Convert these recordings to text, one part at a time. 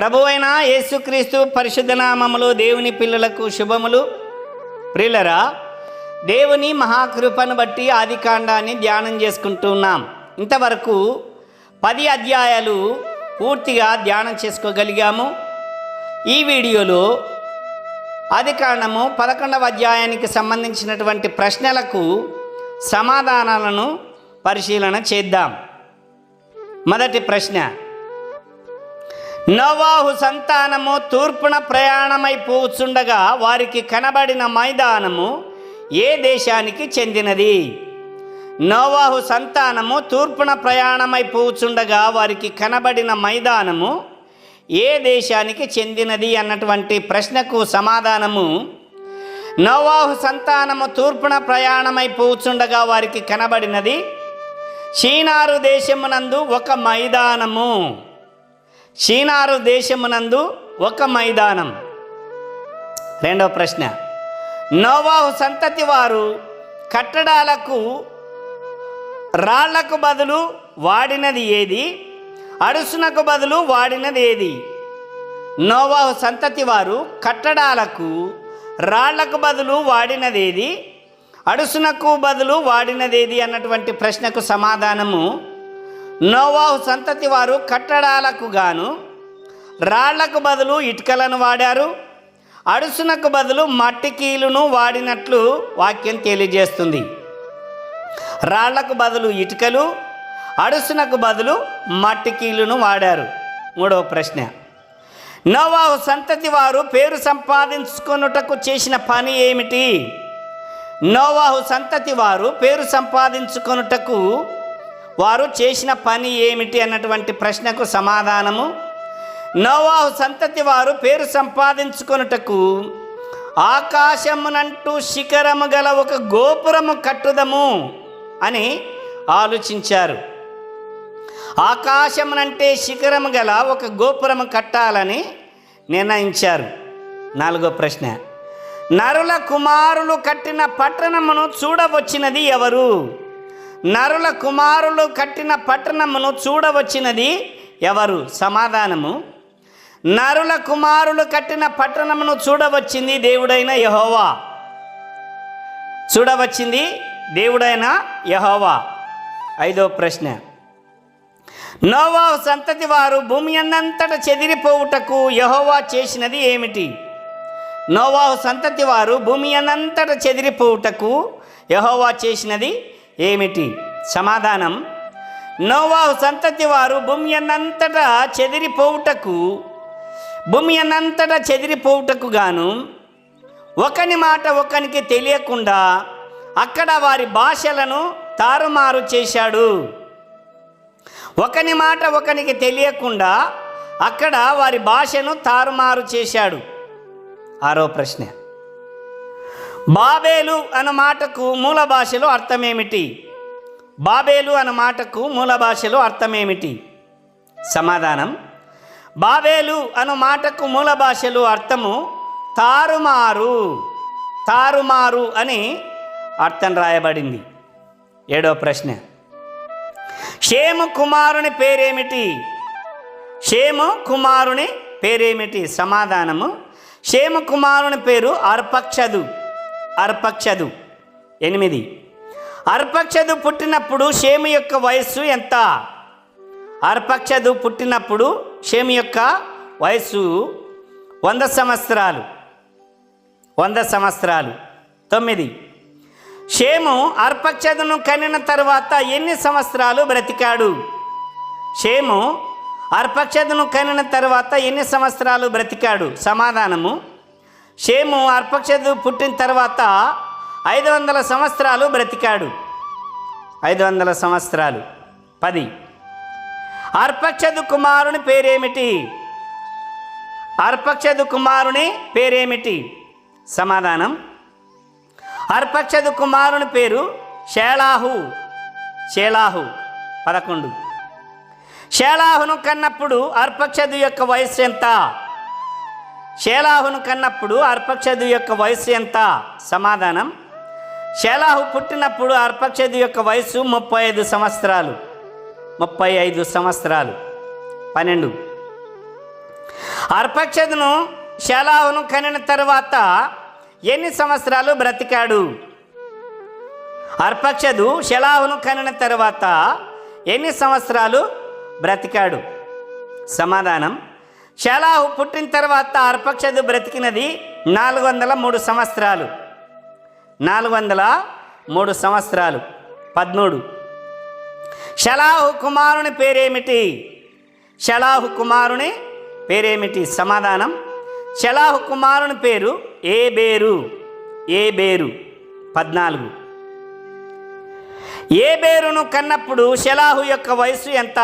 ప్రభువైన యేసుక్రీస్తు పరిశుద్ధ నామములో దేవుని పిల్లలకు శుభములు. ప్రియులరా, దేవుని మహాకృపను బట్టి ఆదికాండాన్ని ధ్యానం చేసుకుంటున్నాం. ఇంతవరకు 10 అధ్యాయాలు పూర్తిగా ధ్యానం చేసుకోగలిగాము. ఈ వీడియోలో ఆదికాండము 11వ అధ్యాయానికి సంబంధించినటువంటి ప్రశ్నలకు సమాధానాలను పరిశీలన చేద్దాం. మొదటి ప్రశ్న: నోవాహు సంతానము తూర్పున ప్రయాణమైపోచుండగా వారికి కనబడిన మైదానము ఏ దేశానికి చెందినది? నోవాహు సంతానము తూర్పున ప్రయాణమైపోచుండగా వారికి కనబడిన మైదానము ఏ దేశానికి చెందినది అన్నటువంటి ప్రశ్నకు సమాధానము: నోవాహు సంతానము తూర్పున ప్రయాణమైపోచుండగా వారికి కనబడినది షీనారు దేశమునందు ఒక మైదానము. షీనారు దేశమునందు ఒక మైదానం. రెండవ ప్రశ్న: నోవాహు సంతతి వారు కట్టడాలకు రాళ్లకు బదులు వాడినది ఏది? అడుసునకు బదులు వాడినది ఏది? నోవాహు సంతతి వారు కట్టడాలకు రాళ్లకు బదులు వాడినది ఏది? అడుసునకు బదులు వాడినదేది అన్నటువంటి ప్రశ్నకు సమాధానము: నోవాహు సంతతి వారు కట్టడాలకు గాను రాళ్లకు బదులు ఇటుకలను వాడారు, అడుసునకు బదులు మట్టి కీలును వాడినట్లు వాక్యం తెలియజేస్తుంది. రాళ్లకు బదులు ఇటుకలు, అడుసునకు బదులు మట్టి కీలును వాడారు. మూడవ ప్రశ్న: నోవాహు సంతతి వారు పేరు సంపాదించుకొనుటకు చేసిన పని ఏమిటి? నోవాహు సంతతి వారు పేరు సంపాదించుకొనుటకు వారు చేసిన పని ఏమిటి అన్నటువంటి ప్రశ్నకు సమాధానము: నోవాహు సంతతి వారు పేరు సంపాదించుకొనుటకు ఆకాశమునంటూ శిఖరము గల ఒక గోపురము కట్టుదము అని ఆలోచించారు. ఆకాశమునంటే శిఖరము గల ఒక గోపురము కట్టాలని నిర్ణయించారు. నాలుగో ప్రశ్న: నరుల కుమారులు కట్టిన పట్టణమును చూడవచ్చినది ఎవరు? నరుల కుమారులు కట్టిన పట్టణమును చూడవచ్చినది ఎవరు? సమాధానము: నరుల కుమారులు కట్టిన పట్టణమును చూడవచ్చింది దేవుడైన యెహోవా. చూడవచ్చింది దేవుడైన యెహోవా. ఐదో ప్రశ్న: నోవాహు సంతతి వారు భూమి అందంతట చెదిరిపోవుటకు యెహోవా చేసినది ఏమిటి? నోవాహు సంతతి వారు భూమి అందంతట చెదిరిపోవుటకు యెహోవా చేసినది ఏమిటి? సమాధానం: నోవాహు సంతతి వారు భూమి అన్నంతటా చెదిరిపోవుటకు గాను ఒకని మాట ఒకనికి తెలియకుండా అక్కడ వారి భాషలను తారుమారు చేశాడు. ఒకని మాట ఒకనికి తెలియకుండా అక్కడ వారి భాషను తారుమారు చేశాడు. ఆరో ప్రశ్న: బాబేలు అన్న మాటకు మూల భాషలో అర్థమేమిటి? బాబేలు అన్న మాటకు మూల భాషలో అర్థమేమిటి? సమాధానం: బాబేలు అను మాటకు మూల భాషలో అర్థము తారుమారు. తారుమారు అని అర్థం రాయబడింది. ఏడో ప్రశ్న: షేము కుమారుని పేరేమిటి? షేము కుమారుని పేరేమిటి? సమాధానము: షేము కుమారుని పేరు అర్పక్షదు. అర్పక్షదు. 8. అర్పక్షదు పుట్టినప్పుడు షేము యొక్క వయస్సు ఎంత? అర్పక్షదు పుట్టినప్పుడు షేము యొక్క వయస్సు 100 సంవత్సరాలు. 100 సంవత్సరాలు. 9. షేము అర్పక్షదును కనిన తర్వాత ఎన్ని సంవత్సరాలు బ్రతికాడు? షేము అర్పక్షదును కనిన తర్వాత ఎన్ని సంవత్సరాలు బ్రతికాడు? సమాధానము: షేము అర్పక్షదు పుట్టిన తర్వాత 500 సంవత్సరాలు బ్రతికాడు. 500 సంవత్సరాలు. 10. అర్పక్షదు కుమారుని పేరేమిటి? అర్పక్షదు కుమారుని పేరేమిటి? సమాధానం: అర్పక్షదు కుమారుని పేరు షేలాహు. షేలాహు. 11. షేలాహును కన్నప్పుడు అర్పక్షదు యొక్క వయస్సు ఎంత? షేలాహును కన్నప్పుడు అర్పక్షదు యొక్క వయస్సు ఎంత? సమాధానం: షేలాహు పుట్టినప్పుడు అర్పక్షదు యొక్క వయస్సు 35 సంవత్సరాలు. 35 సంవత్సరాలు. 12. అర్పక్షదును షేలాహును కనిన తర్వాత ఎన్ని సంవత్సరాలు బ్రతికాడు? అర్పక్షదు షేలాహును కనిన తర్వాత ఎన్ని సంవత్సరాలు బ్రతికాడు? సమాధానం, షేలాహు పుట్టిన తర్వాత అర్పక్షదు బ్రతికినది 403 సంవత్సరాలు. 403 సంవత్సరాలు. 13. షేలాహు కుమారుని పేరేమిటి? షేలాహు కుమారుని పేరేమిటి? సమాధానం, షేలాహు కుమారుని పేరు ఏబేరు. ఏబేరు. 14. ఏబేరును కన్నప్పుడు షేలాహు యొక్క వయస్సు ఎంత?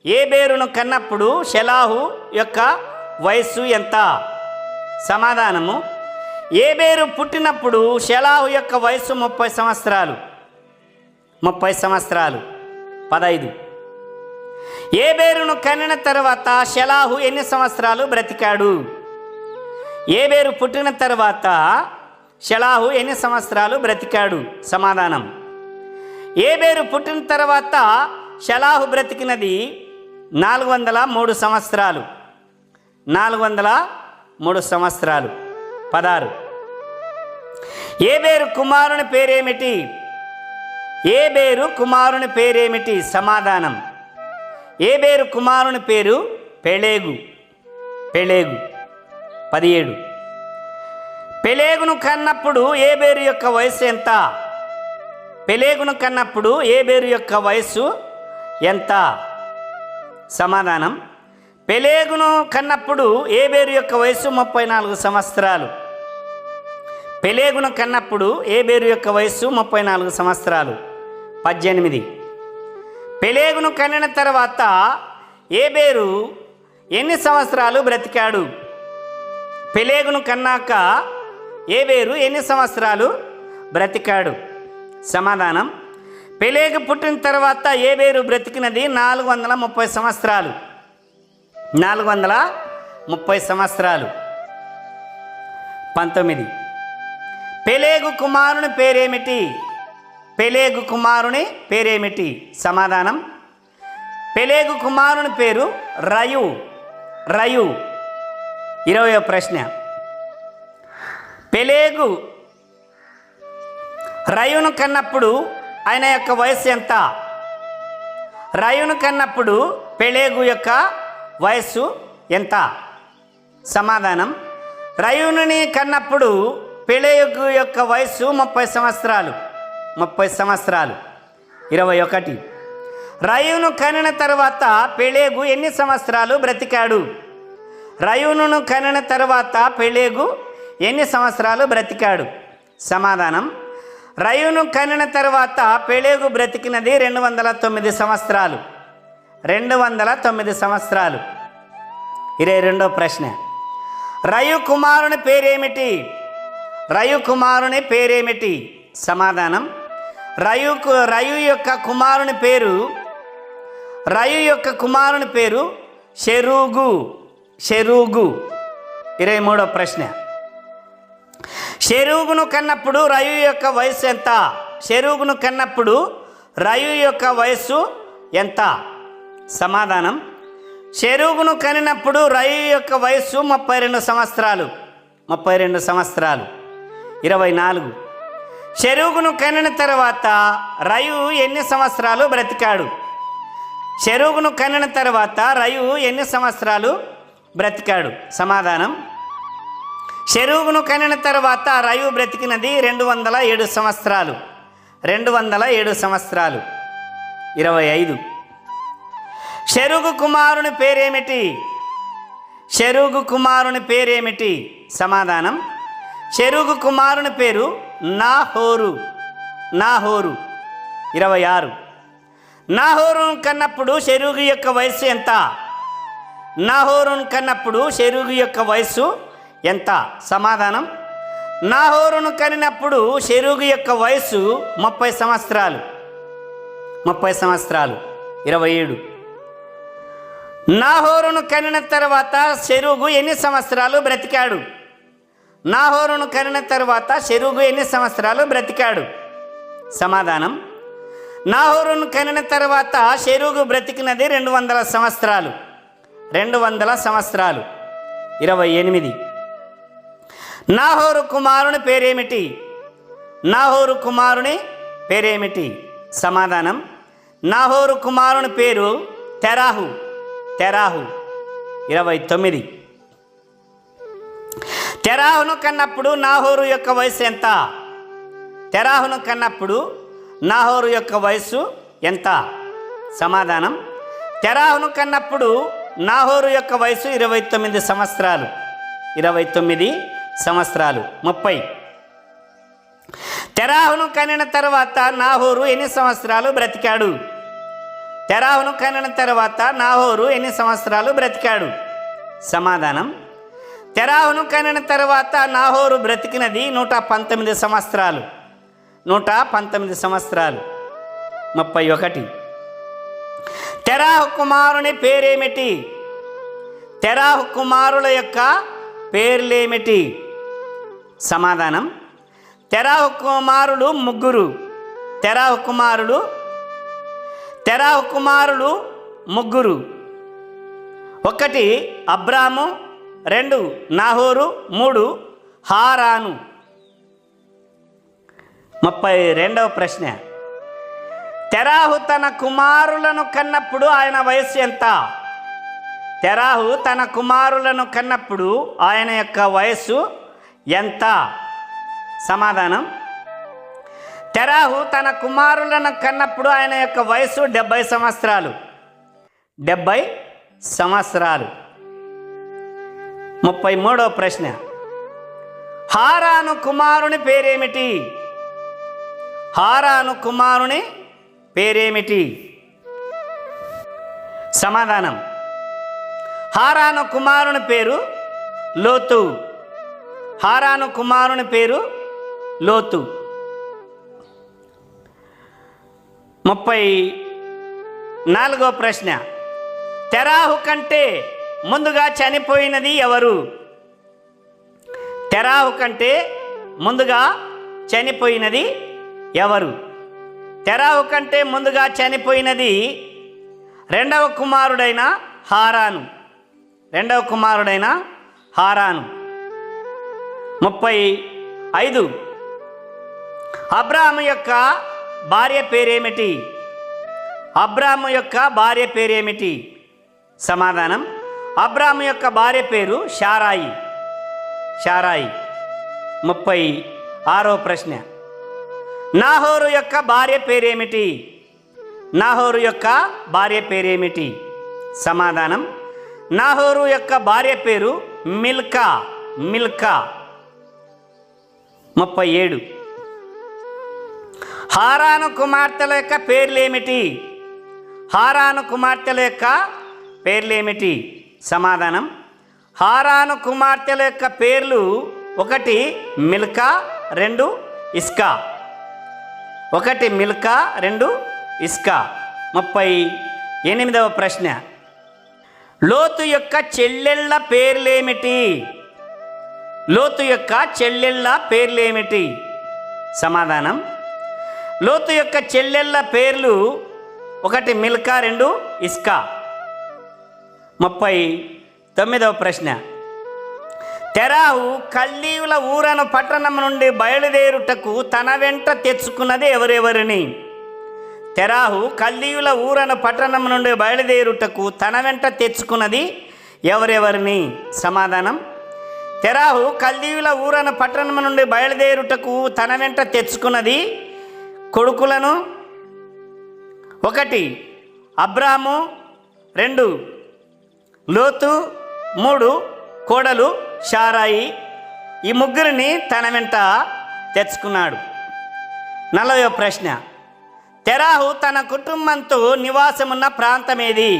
ఏబేరును కన్నప్పుడు షేలాహు యొక్క వయస్సు ఎంత? సమాధానము, ఏబేరు పుట్టినప్పుడు షేలాహు యొక్క వయస్సు 30 సంవత్సరాలు. 30 సంవత్సరాలు. 15. ఏబేరును కనిన తర్వాత షేలాహు ఎన్ని సంవత్సరాలు బ్రతికాడు? ఏబేరు పుట్టిన తర్వాత షేలాహు ఎన్ని సంవత్సరాలు బ్రతికాడు? సమాధానం, ఏబేరు పుట్టిన తర్వాత షేలాహు బ్రతికినది 403 సంవత్సరాలు. 403 సంవత్సరాలు. 16. ఏబేరు కుమారుని పేరేమిటి? ఏబేరు కుమారుని పేరేమిటి? సమాధానం, ఏబేరు కుమారుని పేరు పెలేగు. పెలేగు. 17. పెలేగును కన్నప్పుడు ఏబేరు యొక్క వయస్సు ఎంత? పెలేగును కన్నప్పుడు ఏబేరు యొక్క వయస్సు ఎంత? సమాధానం, పెలేగును కన్నప్పుడు ఏబేరు యొక్క వయస్సు 34 సంవత్సరాలు. పెలేగును కన్నప్పుడు ఏబేరు యొక్క వయస్సు 34 సంవత్సరాలు. 18. పెలేగును కనిన తర్వాత ఏబేరు ఎన్ని సంవత్సరాలు బ్రతికాడు? పెలేగును కన్నాక ఏబేరు ఎన్ని సంవత్సరాలు బ్రతికాడు? సమాధానం, పెలేగు పుట్టిన తర్వాత ఏబేరు బ్రతికినది 430 సంవత్సరాలు. 430 సంవత్సరాలు. 19. పెలేగు కుమారుని పేరేమిటి? పెలేగు కుమారుని పేరేమిటి? సమాధానం, పెలేగు కుమారుని పేరు రయు. రయు. 20వ ప్రశ్న, పెలేగు రయును కన్నప్పుడు ఆయన యొక్క వయస్సు ఎంత? రయును కన్నప్పుడు పెలేగు యొక్క వయస్సు ఎంత? సమాధానం, రయుని కన్నప్పుడు పెలేగు యొక్క వయస్సు 30 సంవత్సరాలు. 30 సంవత్సరాలు. 21. రయును కనిన తర్వాత పెలేగు ఎన్ని సంవత్సరాలు బ్రతికాడు? రయును కనిన తర్వాత పెలేగు ఎన్ని సంవత్సరాలు బ్రతికాడు? సమాధానం, రయును కనిన తర్వాత పెలేగు బ్రతికినది 209 సంవత్సరాలు. 209 సంవత్సరాలు. 22వ ప్రశ్న, రయు కుమారుని పేరేమిటి? రయు కుమారుని పేరేమిటి? సమాధానం, రయు యొక్క కుమారుని పేరు షెరూగు. షెరూగు. 23వ ప్రశ్న, షెరూగును కన్నప్పుడు రయు యొక్క వయస్సు ఎంత? షెరూగును కన్నప్పుడు రయు యొక్క వయస్సు ఎంత? సమాధానం, షెరూగును కనినప్పుడు రయు యొక్క వయస్సు 32 సంవత్సరాలు. 32 సంవత్సరాలు. 24. షెరూగును కనిన తర్వాత రయు ఎన్ని సంవత్సరాలు బ్రతికాడు? షెరూగును కనిన తర్వాత రయు ఎన్ని సంవత్సరాలు బ్రతికాడు? సమాధానం, షెరూగును కనిన తర్వాత రయు బ్రతికినది 207 సంవత్సరాలు. 207 సంవత్సరాలు. 25. షెరూగు కుమారుని పేరేమిటి? షెరూగు కుమారుని పేరేమిటి? సమాధానం, షెరూగు కుమారుని పేరు నాహోరు. నాహోరు. 26. నాహోరును కన్నప్పుడు షెరూగు యొక్క వయస్సు ఎంత? నాహోరును కన్నప్పుడు షెరూగు యొక్క వయస్సు ఎంత? సమాధానం, నాహోరును కనినప్పుడు షెరూగు యొక్క వయస్సు 30 సంవత్సరాలు. 30 సంవత్సరాలు. 27. నాహోరును కనిన తర్వాత షెరూగు ఎన్ని సంవత్సరాలు బ్రతికాడు? నాహోరును కనిన తర్వాత షెరూగు ఎన్ని సంవత్సరాలు బ్రతికాడు? సమాధానం, నాహోరును కనిన తర్వాత షెరూగు బ్రతికినది 200 సంవత్సరాలు. 200 సంవత్సరాలు. 28. నాహోరు కుమారుని పేరేమిటి? నాహోరు కుమారుని పేరేమిటి? సమాధానం, నాహోరు కుమారుని పేరు తెరాహు. తెరాహు. 29. తెరాహును కన్నప్పుడు నాహోరు యొక్క వయసు ఎంత? తెరాహును కన్నప్పుడు నాహోరు యొక్క వయసు ఎంత? సమాధానం, తెరాహును కన్నప్పుడు నాహోరు యొక్క వయసు 29 సంవత్సరాలు. 29 సంవత్సరాలు. 30. తెరాహును కనిన తర్వాత నాహోరు ఎన్ని సంవత్సరాలు బ్రతికాడు? తెరాహును కనిన తర్వాత నాహోరు ఎన్ని సంవత్సరాలు బ్రతికాడు? సమాధానం, తెరాహును కనిన తర్వాత నాహోరు బ్రతికినది 119 సంవత్సరాలు. 119 సంవత్సరాలు. 31. తెరాహు కుమారుని పేరేమిటి? తెరాహు కుమారుల యొక్క పేర్లేమిటి? సమాధానం, తెరాహు కుమారులు ముగ్గురు. తెరాహు కుమారులు ముగ్గురు. 1 అబ్రాము, 2 నాహోరు, 3 హారాను. 32వ ప్రశ్న. తెరాహు తన కుమారులను కన్నప్పుడు ఆయన వయస్సు ఎంత? తెరాహు తన కుమారులను కన్నప్పుడు ఆయన యొక్క వయస్సు ఎంత? సమాధానం, తెరాహు తన కుమారులను కన్నప్పుడు ఆయన యొక్క వయస్సు 70 సంవత్సరాలు. 70 సంవత్సరాలు. 33వ ప్రశ్న. హారాను కుమారుని పేరేమిటి? హారాను కుమారుని పేరేమిటి? సమాధానం, హారాను కుమారుని పేరు లోతు. హారాను కుమారుని పేరు లోతు. 34వ ప్రశ్న. తెరాహు కంటే ముందుగా చనిపోయినది ఎవరు? తెరాహు కంటే ముందుగా చనిపోయినది ఎవరు? తెరాహు కంటే ముందుగా చనిపోయినది రెండవ కుమారుడైన హారాను. 35. అబ్రాము యొక్క భార్య పేరేమిటి? అబ్రాము యొక్క భార్య పేరేమిటి? సమాధానం, అబ్రాము యొక్క భార్య పేరు షారాయి. 36వ ప్రశ్న. నాహోరు యొక్క భార్య పేరేమిటి? నాహోరు యొక్క భార్య పేరేమిటి? సమాధానం, నాహోరు యొక్క భార్య పేరు మిల్కా. 37. హారాను కుమార్తెల యొక్క పేర్లేమిటి? హారాను కుమార్తెల యొక్క పేర్లేమిటి? సమాధానం, హారాను కుమార్తెల యొక్క పేర్లు 1 మిల్కా, 2 ఇస్కా. 1 మిల్కా, 2 ఇస్కా. 38వ ప్రశ్న. లోతు యొక్క చెల్లెళ్ళ పేర్లేమిటి? లోతు యొక్క చెల్లెళ్ళ పేర్లేమిటి? సమాధానం, లోతు యొక్క చెల్లెళ్ళ పేర్లు 1 మిల్కా, 2 ఇస్కా. 39వ ప్రశ్న. తెరాహు కల్దీయుల ఊరను పట్టణం నుండి బయలుదేరుటకు తన వెంట తెచ్చుకున్నది ఎవరెవరిని? తెరాహు కల్దీయుల ఊరను పట్టణం నుండి బయలుదేరుటకు తన వెంట తెచ్చుకున్నది ఎవరెవరిని? సమాధానం, తెరాహు కల్దీయుల ఊరను పట్టణం నుండి బయలుదేరుటకు తన వెంట తెచ్చుకున్నది కొడుకులను 1 అబ్రాము, 2 లోతు, 3 కోడలు షారాయి. ఈ ముగ్గురిని తన వెంట తెచ్చుకున్నాడు. 40వ ప్రశ్న. తెరాహు తన కుటుంబంతో నివాసమున్న ప్రాంతం ఏది?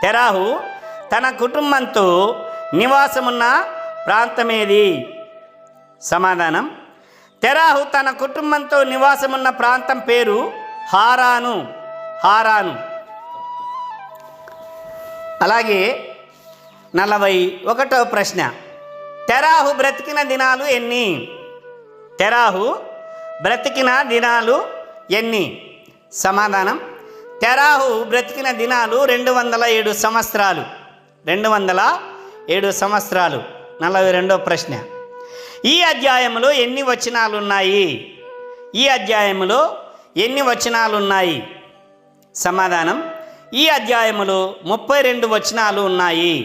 తెరాహు తన కుటుంబంతో నివాసమున్న ప్రాంతం ఏది? సమాధానం, తెరాహు తన కుటుంబంతో నివాసమున్న ప్రాంతం పేరు హారాను. అలాగే 41వ ప్రశ్న. తెరాహు బ్రతికిన దినాలు ఎన్ని? తెరాహు బ్రతికిన దినాలు ఎన్ని? సమాధానం, తెరాహు బ్రతికిన దినాలు 207 సంవత్సరాలు. 207 సంవత్సరాలు. 42వ ప్రశ్న, ఈ అధ్యాయంలో ఎన్ని వచనాలు ఉన్నాయి? ఈ అధ్యాయంలో ఎన్ని వచనాలు ఉన్నాయి? సమాధానం, ఈ అధ్యాయములో 32 వచనాలు ఉన్నాయి.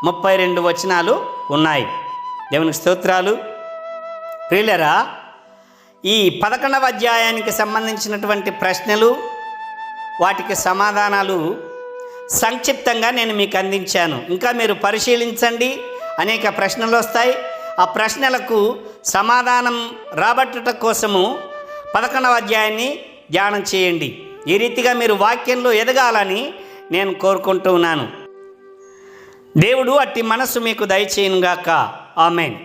32 వచనాలు ఉన్నాయి. దేవునికి స్తోత్రాలు. ప్రియులరా, ఈ 11వ అధ్యాయానికి సంబంధించినటువంటి ప్రశ్నలు, వాటికి సమాధానాలు సంక్షిప్తంగా నేను మీకు అందించాను. ఇంకా మీరు పరిశీలించండి, అనేక ప్రశ్నలు వస్తాయి. ఆ ప్రశ్నలకు సమాధానం రాబట్టుట కోసము 11వ అధ్యాయాన్ని ధ్యానం చేయండి. ఈ రీతిగా మీరు వాక్యంలో ఎదగాలని నేను కోరుకుంటూ ఉన్నాను. దేవుడు అట్టి మనస్సు మీకు దయచేయునుగాక. ఆమేన్.